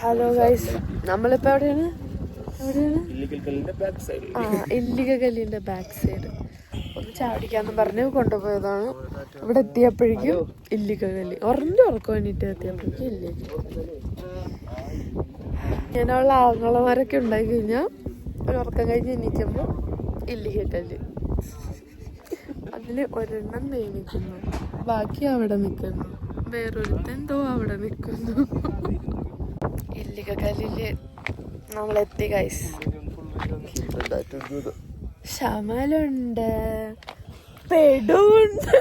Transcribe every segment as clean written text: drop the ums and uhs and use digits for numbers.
Hello guys, നമ്മളിപ്പോ എവിടെയാണ്? ഇല്ലിക്കൽ കല്ലിന്റെ ബാക്ക് സൈഡ്. ഒന്ന് ചാടിക്കാന്ന് പറഞ്ഞ് കൊണ്ടുപോയതാണ്. ഇവിടെ എത്തിയപ്പോഴേക്കും ഇല്ലിക്കൽ കല്ല് ഉറക്കം വേണ്ടിട്ട് എത്തിയപ്പോഴേക്കും ഇല്ല. ഇങ്ങനെയുള്ള ആങ്ങളമാരൊക്കെ ഉണ്ടായി കഴിഞ്ഞാൽ ഒരു ഉറക്കം കഴിഞ്ഞ് എണീക്കുമ്പോ ഇല്ലിക്കൽ കല്ല്. അതില് ഒരെണ്ണം നിയമിക്കുന്നു, ബാക്കി അവിടെ നിൽക്കുന്നു, വേറൊരുത്തെന്തോ അവിടെ നിൽക്കുന്നു. ഇല്ലിക്കൽ കല്ലില് നമ്മളെത്തി ഗൈസ്. ശമലുണ്ട്, പെടുണ്ട്,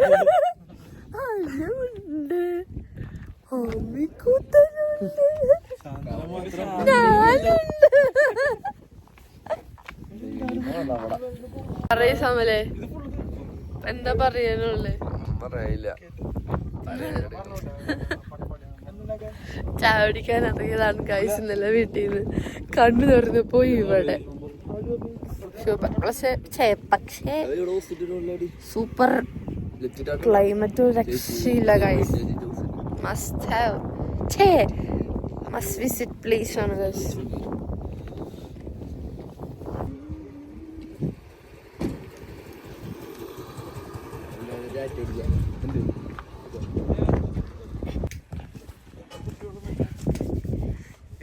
അലുണ്ട്, ഹോമിക്കൂത്തനുണ്ട്, ഞാനുണ്ട്. പറയ സമലേ, എന്താ പറയാനുള്ളേ? പറയില്ല. ചായ കുടിക്കാൻ ഇറങ്ങിയതാണ് ഗൈസ്. ഇന്നലെ വീട്ടിൽ നിന്ന് കണ്ണു തുറന്നപ്പോ ഇവിടെ പക്ഷേ സൂപ്പർ ക്ലൈമറ്റ്, രക്ഷയില്ല ഗൈസ്. മസ്റ്റ് വിസിറ്റ് പ്ലേസ് ആണ് ഗൈസ്.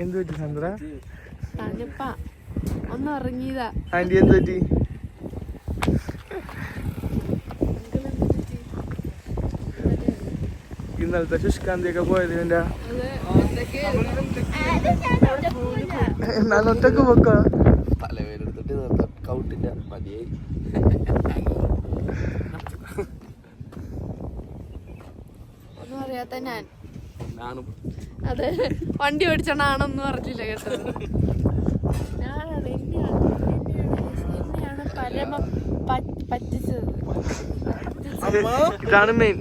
എന്ത് പറ്റി സന്ദ്ര? തണുപ്പാ, ഒന്ന് ഇറങ്ങിയതാ. ആന്റി എന്ത് പറ്റി? ഇന്നലത്തെ ശുഷ്കാന്തിയൊക്കെ പോയത് എന്റെ ഒറ്റക്ക് പൊക്കോ? തലവേലെടുത്തിട്ട് കൗട്ടിന്റെ മതിയായി. ഒന്നും അറിയാത്ത ഞാനും അതെ, വണ്ടി ഓടിച്ചോണ്ടാണെന്ന് പറഞ്ഞില്ല കേട്ടോ. ഞാനാണ് എന്നെയാണ് പരമം പറ്റിച്ചത്. ഇതാണ് മെയിൻ.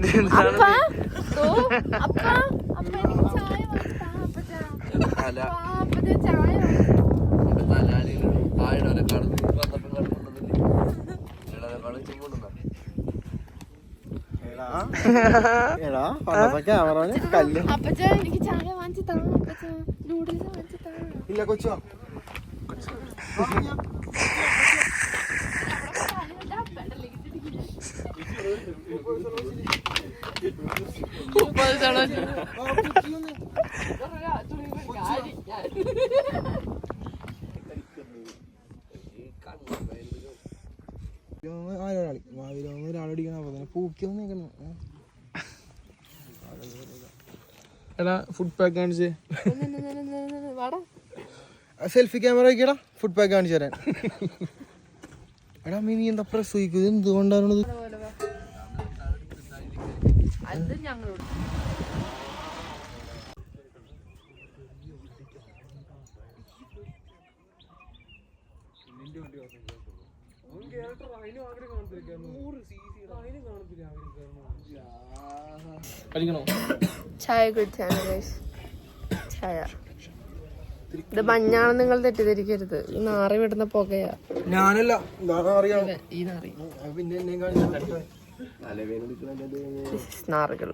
എനിക്ക് ചായ വാങ്ങിച്ചു താ, നൂഡിൽസ് വാങ്ങിച്ചു താ. ഇല്ല കൊച്ചോ, ഫുഡ് പാക്ക് കാണിച്ചേ. സെൽഫി ക്യാമറ വയ്ക്കടാ, ഫുഡ് പാക്ക് കാണിച്ചു തരാൻ. എടാ നീ എന്താ പ്രസവിക്കുന്നത്? എന്തുകൊണ്ടാണത്? ചായ കുടിച്ചാണ് ഗൈസ്. ചായ ഇത് മഞ്ഞാണ്, നിങ്ങൾ തെറ്റിദ്ധരിക്കരുത്. ഈ നാറി വിടുന്ന പുകയാ. ഞാനല്ല, ഈ നാറി നാറുകൾ.